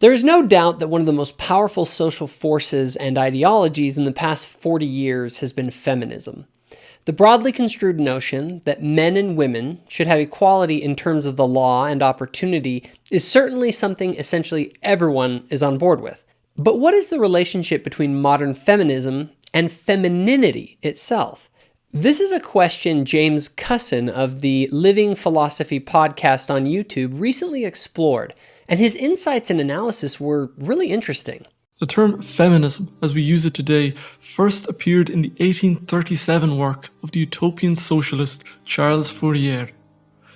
There is no doubt that one of the most powerful social forces and ideologies in the past 40 years has been feminism. The broadly construed notion that men and women should have equality in terms of the law and opportunity is certainly something essentially everyone is on board with. But what is the relationship between modern feminism and femininity itself? This is a question James Cusson of the Living Philosophy podcast on YouTube recently explored, and his insights and analysis were really interesting. The term feminism, as we use it today, first appeared in the 1837 work of the utopian socialist Charles Fourier.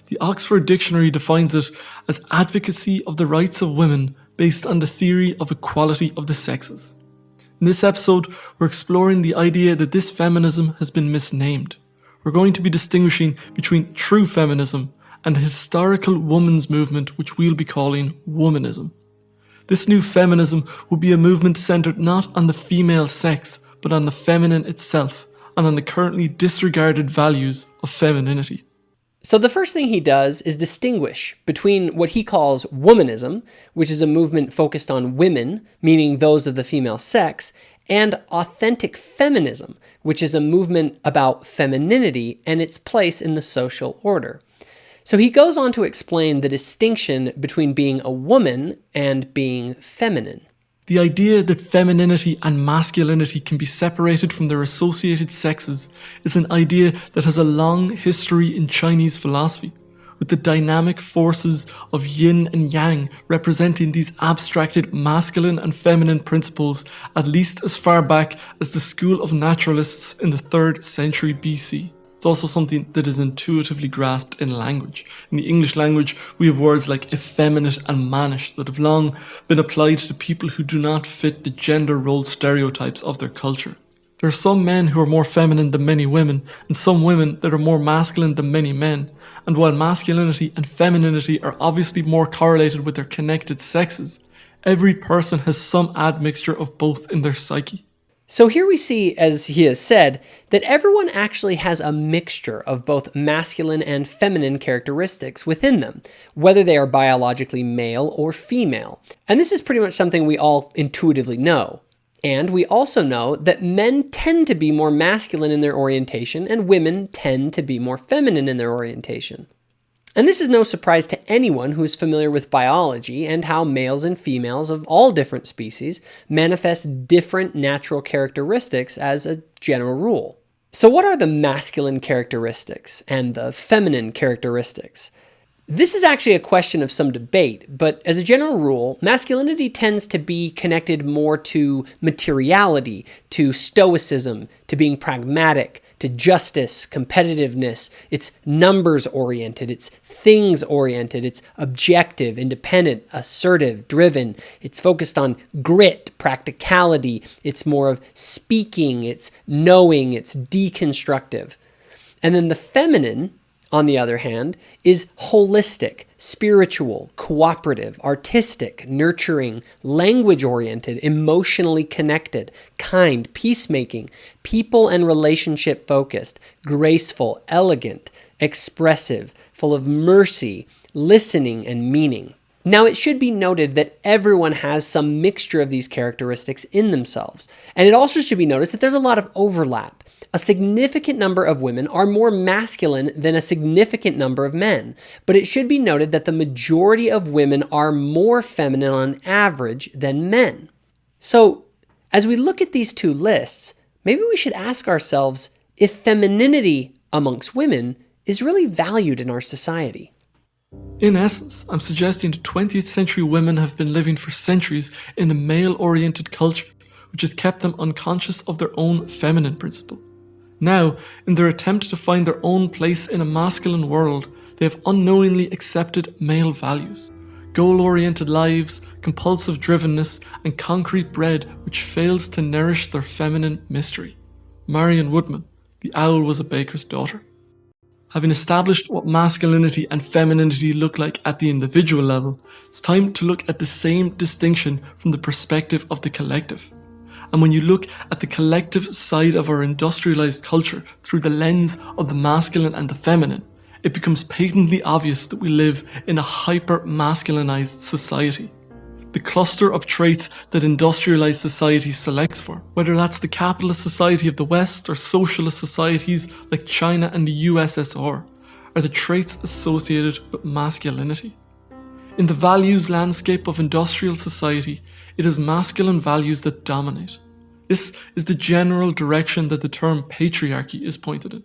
The Oxford Dictionary defines it as advocacy of the rights of women based on the theory of equality of the sexes. In this episode, we're exploring the idea that this feminism has been misnamed. We're going to be distinguishing between true feminism and the historical women's movement, which we'll be calling Womanism. This new feminism will be a movement centered not on the female sex, but on the feminine itself, and on the currently disregarded values of femininity. So the first thing he does is distinguish between what he calls womanism, which is a movement focused on women, meaning those of the female sex, and authentic feminism, which is a movement about femininity and its place in the social order. So he goes on to explain the distinction between being a woman and being feminine. The idea that femininity and masculinity can be separated from their associated sexes is an idea that has a long history in Chinese philosophy, with the dynamic forces of yin and yang representing these abstracted masculine and feminine principles at least as far back as the school of naturalists in the 3rd century BC. It's also something that is intuitively grasped in language. In the English language, we have words like effeminate and mannish that have long been applied to people who do not fit the gender role stereotypes of their culture. There are some men who are more feminine than many women, and some women that are more masculine than many men. And while masculinity and femininity are obviously more correlated with their connected sexes, every person has some admixture of both in their psyche. So here we see, as he has said, that everyone actually has a mixture of both masculine and feminine characteristics within them, whether they are biologically male or female. And this is pretty much something we all intuitively know. And we also know that men tend to be more masculine in their orientation and women tend to be more feminine in their orientation. And this is no surprise to anyone who is familiar with biology and how males and females of all different species manifest different natural characteristics as a general rule. So what are the masculine characteristics and the feminine characteristics? This is actually a question of some debate, but as a general rule, masculinity tends to be connected more to materiality, to stoicism, to being pragmatic, to justice, competitiveness. It's numbers-oriented, it's things-oriented, it's objective, independent, assertive, driven. It's focused on grit, practicality. It's more of speaking, it's knowing, it's deconstructive. And then the feminine, on the other hand, is holistic, spiritual, cooperative, artistic, nurturing, language-oriented, emotionally connected, kind, peacemaking, people and relationship-focused, graceful, elegant, expressive, full of mercy, listening, and meaning. Now, it should be noted that everyone has some mixture of these characteristics in themselves. And it also should be noticed that there's a lot of overlap. A significant number of women are more masculine than a significant number of men. But it should be noted that the majority of women are more feminine on average than men. So, as we look at these two lists, maybe we should ask ourselves if femininity amongst women is really valued in our society. In essence, I'm suggesting that 20th century women have been living for centuries in a male-oriented culture, which has kept them unconscious of their own feminine principle. Now, in their attempt to find their own place in a masculine world, they have unknowingly accepted male values. Goal-oriented lives, compulsive drivenness, and concrete bread which fails to nourish their feminine mystery. Marion Woodman, the owl was a baker's daughter. Having established what masculinity and femininity look like at the individual level, it's time to look at the same distinction from the perspective of the collective. And when you look at the collective side of our industrialized culture through the lens of the masculine and the feminine, it becomes patently obvious that we live in a hyper-masculinized society. the cluster of traits that industrialized society selects for, whether that's the capitalist society of the West or socialist societies like China and the USSR, are the traits associated with masculinity. In the values landscape of industrial society, it is masculine values that dominate. This is the general direction that the term patriarchy is pointed in.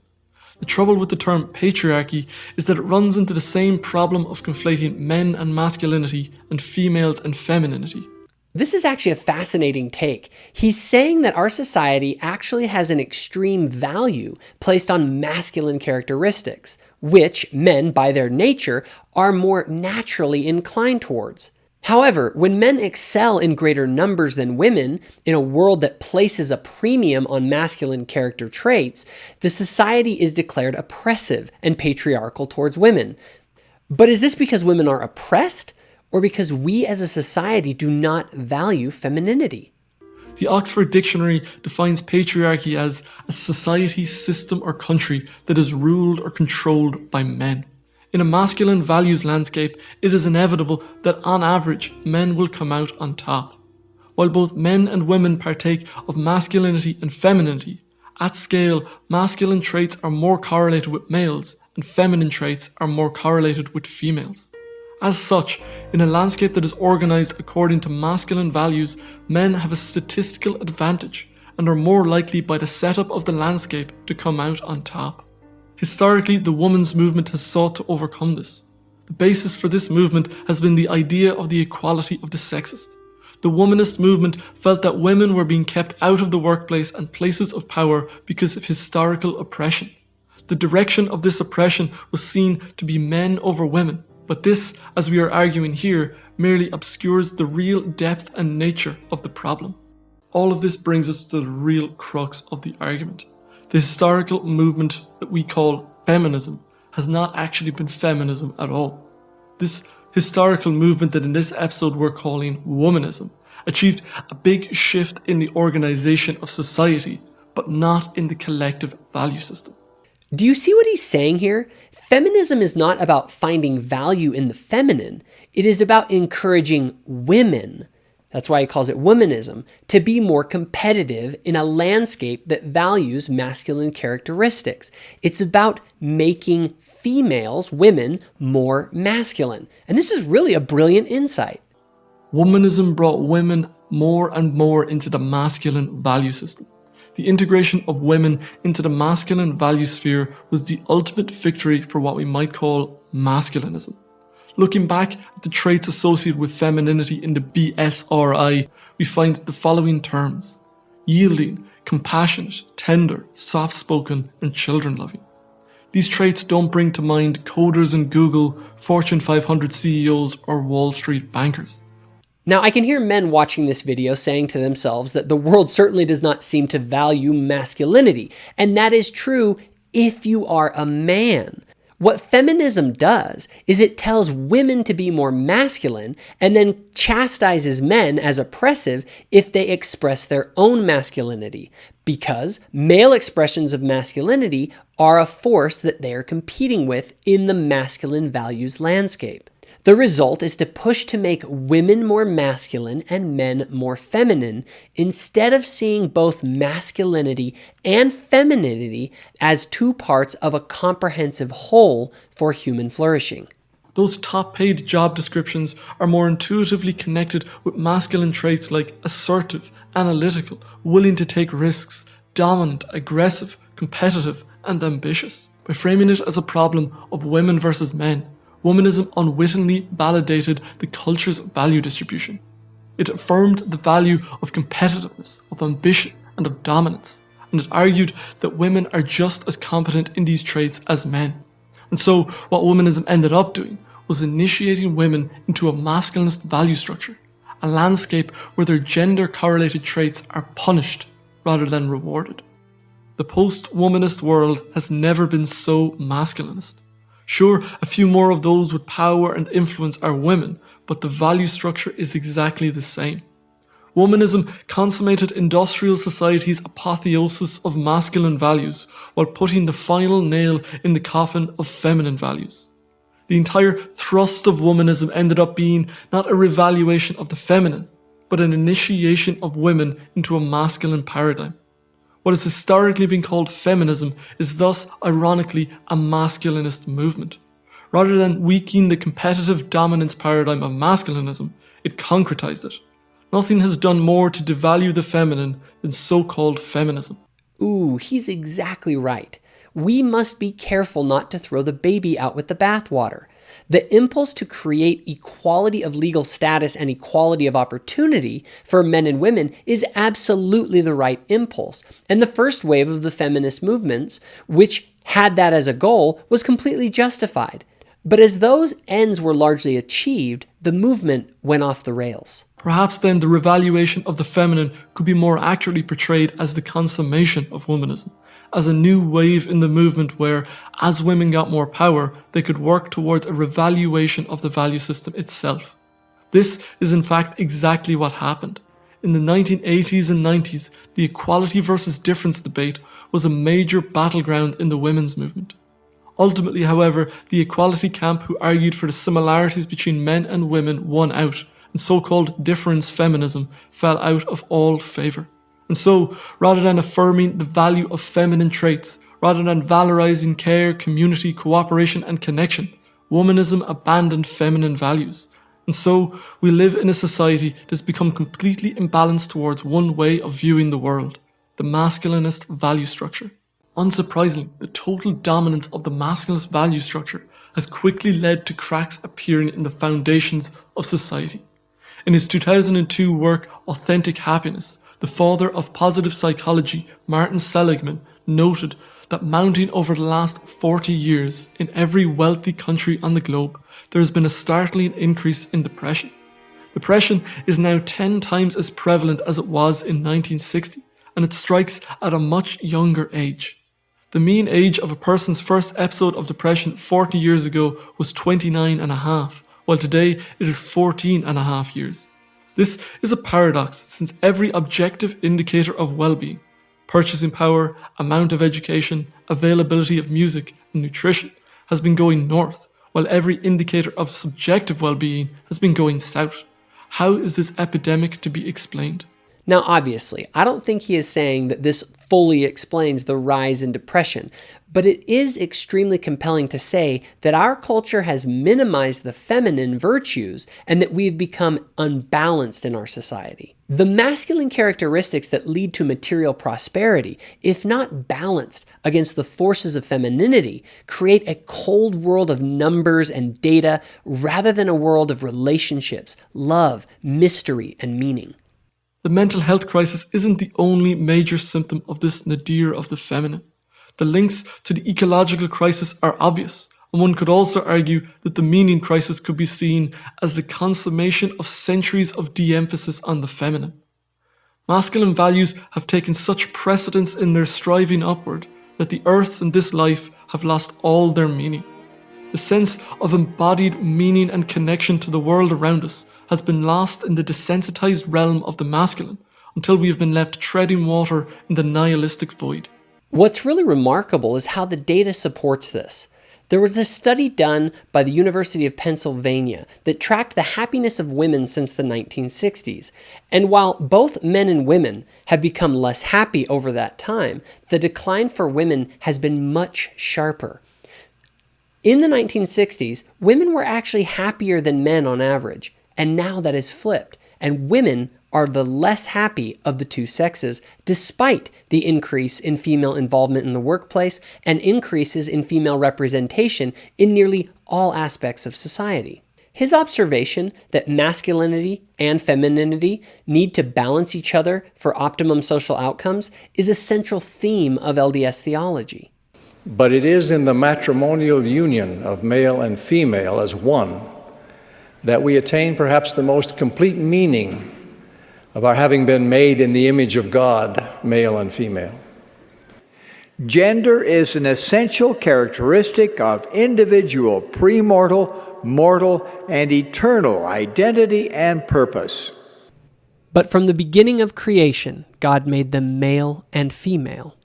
The trouble with the term patriarchy is that it runs into the same problem of conflating men and masculinity and females and femininity. This is actually a fascinating take. He's saying that our society actually has an extreme value placed on masculine characteristics, which men, by their nature, are more naturally inclined towards. However, when men excel in greater numbers than women, in a world that places a premium on masculine character traits, the society is declared oppressive and patriarchal towards women. But is this because women are oppressed, or because we as a society do not value femininity? The Oxford Dictionary defines patriarchy as a society, system, or country that is ruled or controlled by men. In a masculine values landscape, it is inevitable that on average, men will come out on top. While both men and women partake of masculinity and femininity, at scale, masculine traits are more correlated with males and feminine traits are more correlated with females. As such, in a landscape that is organized according to masculine values, men have a statistical advantage and are more likely by the setup of the landscape to come out on top. Historically, the women's movement has sought to overcome this. The basis for this movement has been the idea of the equality of the sexes. The womanist movement felt that women were being kept out of the workplace and places of power because of historical oppression. The direction of this oppression was seen to be men over women, but this, as we are arguing here, merely obscures the real depth and nature of the problem. All of this brings us to the real crux of the argument. The historical movement that we call feminism has not actually been feminism at all. This historical movement that in this episode we're calling Womanism achieved a big shift in the organization of society, but not in the collective value system. Do you see what he's saying here? Feminism is not about finding value in the feminine. It is about encouraging women, that's why he calls it womanism, to be more competitive in a landscape that values masculine characteristics. It's about making females, women, more masculine. And this is really a brilliant insight. Womanism brought women more and more into the masculine value system. The integration of women into the masculine value sphere was the ultimate victory for what we might call masculinism. Looking back at the traits associated with femininity in the BSRI, we find the following terms: yielding, compassionate, tender, soft-spoken, and children-loving. These traits don't bring to mind coders in Google, Fortune 500 CEOs, or Wall Street bankers. Now, I can hear men watching this video saying to themselves that the world certainly does not seem to value masculinity, and that is true if you are a man. What feminism does is it tells women to be more masculine and then chastises men as oppressive if they express their own masculinity, because male expressions of masculinity are a force that they are competing with in the masculine values landscape. The result is to push to make women more masculine and men more feminine, instead of seeing both masculinity and femininity as two parts of a comprehensive whole for human flourishing. Those top-paid job descriptions are more intuitively connected with masculine traits like assertive, analytical, willing to take risks, dominant, aggressive, competitive, and ambitious. By framing it as a problem of women versus men, Womanism unwittingly validated the culture's value distribution. It affirmed the value of competitiveness, of ambition, and of dominance, and it argued that women are just as competent in these traits as men. And so, what womanism ended up doing was initiating women into a masculinist value structure, a landscape where their gender-correlated traits are punished rather than rewarded. The post-womanist world has never been so masculinist. Sure, a few more of those with power and influence are women, but the value structure is exactly the same. Womanism consummated industrial society's apotheosis of masculine values while putting the final nail in the coffin of feminine values. The entire thrust of womanism ended up being not a revaluation of the feminine, but an initiation of women into a masculine paradigm. What has historically been called feminism is thus, ironically, a masculinist movement. Rather than weakening the competitive dominance paradigm of masculinism, it concretized it. Nothing has done more to devalue the feminine than so-called feminism. Ooh, he's exactly right. We must be careful not to throw the baby out with the bathwater. The impulse to create equality of legal status and equality of opportunity for men and women is absolutely the right impulse. And the first wave of the feminist movements, which had that as a goal, was completely justified. But as those ends were largely achieved, the movement went off the rails. Perhaps then the revaluation of the feminine could be more accurately portrayed as the consummation of womanism, as a new wave in the movement where, as women got more power, they could work towards a revaluation of the value system itself. This is in fact exactly what happened. In the 1980s and 90s, the equality versus difference debate was a major battleground in the women's movement. Ultimately, however, the equality camp who argued for the similarities between men and women won out, and so-called difference feminism fell out of all favour. And so, rather than affirming the value of feminine traits, rather than valorising care, community, cooperation and connection, womanism abandoned feminine values. And so, we live in a society that has become completely imbalanced towards one way of viewing the world, the masculinist value structure. Unsurprisingly, the total dominance of the masculinist value structure has quickly led to cracks appearing in the foundations of society. In his 2002 work, Authentic Happiness, the father of positive psychology, Martin Seligman, noted that mounting over the last 40 years in every wealthy country on the globe, there has been a startling increase in depression. Depression is now 10 times as prevalent as it was in 1960, and it strikes at a much younger age. The mean age of a person's first episode of depression 40 years ago was 29 and a half, while today it is 14 and a half years. This is a paradox since every objective indicator of well-being, purchasing power, amount of education, availability of music and nutrition, has been going north, while every indicator of subjective well-being has been going south. How is this epidemic to be explained? Now, obviously, I don't think he is saying that this fully explains the rise in depression, but it is extremely compelling to say that our culture has minimized the feminine virtues and that we've become unbalanced in our society. The masculine characteristics that lead to material prosperity, if not balanced against the forces of femininity, create a cold world of numbers and data rather than a world of relationships, love, mystery, and meaning. The mental health crisis isn't the only major symptom of this nadir of the feminine. The links to the ecological crisis are obvious, and one could also argue that the meaning crisis could be seen as the consummation of centuries of de-emphasis on the feminine. Masculine values have taken such precedence in their striving upward that the earth and this life have lost all their meaning. The sense of embodied meaning and connection to the world around us has been lost in the desensitized realm of the masculine until we have been left treading water in the nihilistic void. What's really remarkable is how the data supports this. There was a study done by the University of Pennsylvania that tracked the happiness of women since the 1960s. And while both men and women have become less happy over that time, the decline for women has been much sharper. In the 1960s, women were actually happier than men on average, and now that is flipped, and women are the less happy of the two sexes, despite the increase in female involvement in the workplace and increases in female representation in nearly all aspects of society. His observation that masculinity and femininity need to balance each other for optimum social outcomes is a central theme of LDS theology. But it is in the matrimonial union of male and female as one that we attain perhaps the most complete meaning of our having been made in the image of God, male and female. Gender is an essential characteristic of individual premortal, mortal, and eternal identity and purpose. But from the beginning of creation, God made them male and female.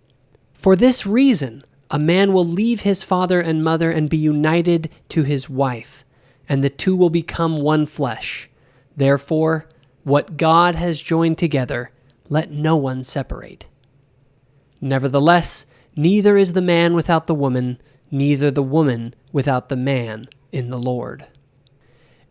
For this reason, a man will leave his father and mother and be united to his wife, and the two will become one flesh. Therefore, what God has joined together, let no one separate. Nevertheless, neither is the man without the woman, neither the woman without the man in the Lord.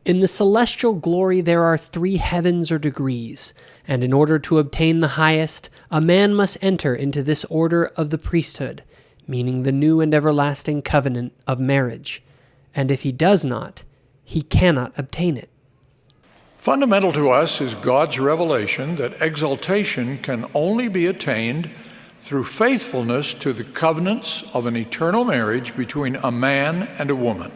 In the celestial glory there are 3 heavens or degrees, and in order to obtain the highest, a man must enter into this order of the priesthood, meaning the new and everlasting covenant of marriage. And if he does not, he cannot obtain it. Fundamental to us is God's revelation that exaltation can only be attained through faithfulness to the covenants of an eternal marriage between a man and a woman.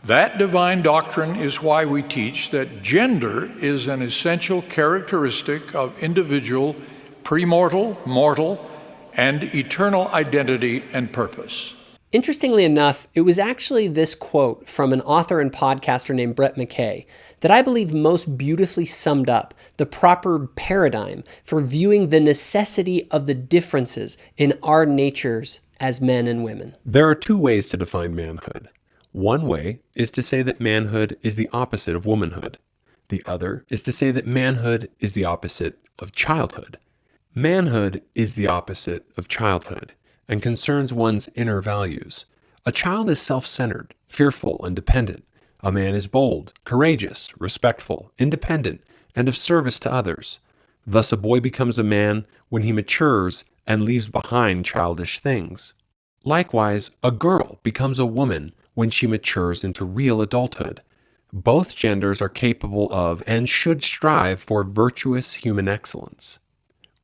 That divine doctrine is why we teach that gender is an essential characteristic of individual premortal, mortal, and eternal identity and purpose. Interestingly enough, it was actually this quote from an author and podcaster named Brett McKay that I believe most beautifully summed up the proper paradigm for viewing the necessity of the differences in our natures as men and women. There are 2 ways to define manhood. One way is to say that manhood is the opposite of womanhood. The other is to say that manhood is the opposite of childhood. Manhood is the opposite of childhood and concerns one's inner values. A child is self-centered, fearful, and dependent. A man is bold, courageous, respectful, independent, and of service to others. Thus a boy becomes a man when he matures and leaves behind childish things. Likewise, a girl becomes a woman when she matures into real adulthood. Both genders are capable of and should strive for virtuous human excellence.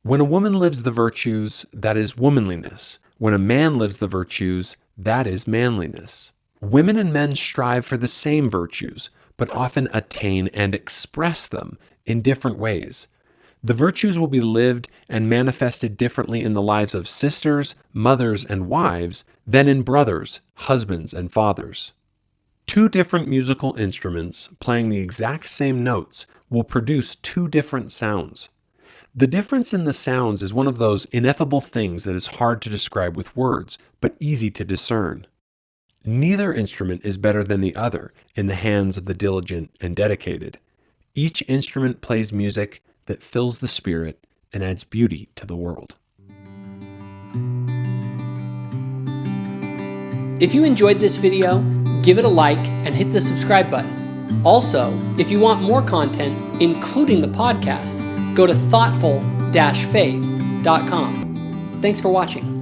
When a woman lives the virtues, that is womanliness. When a man lives the virtues, that is manliness. Women and men strive for the same virtues, but often attain and express them in different ways. The virtues will be lived and manifested differently in the lives of sisters, mothers, and wives than in brothers, husbands, and fathers. 2 different musical instruments playing the exact same notes will produce 2 different sounds. The difference in the sounds is one of those ineffable things that is hard to describe with words, but easy to discern. Neither instrument is better than the other in the hands of the diligent and dedicated. Each instrument plays music that fills the spirit and adds beauty to the world. If you enjoyed this video, give it a like and hit the subscribe button. Also, if you want more content, including the podcast, go to thoughtful-faith.com. Thanks for watching.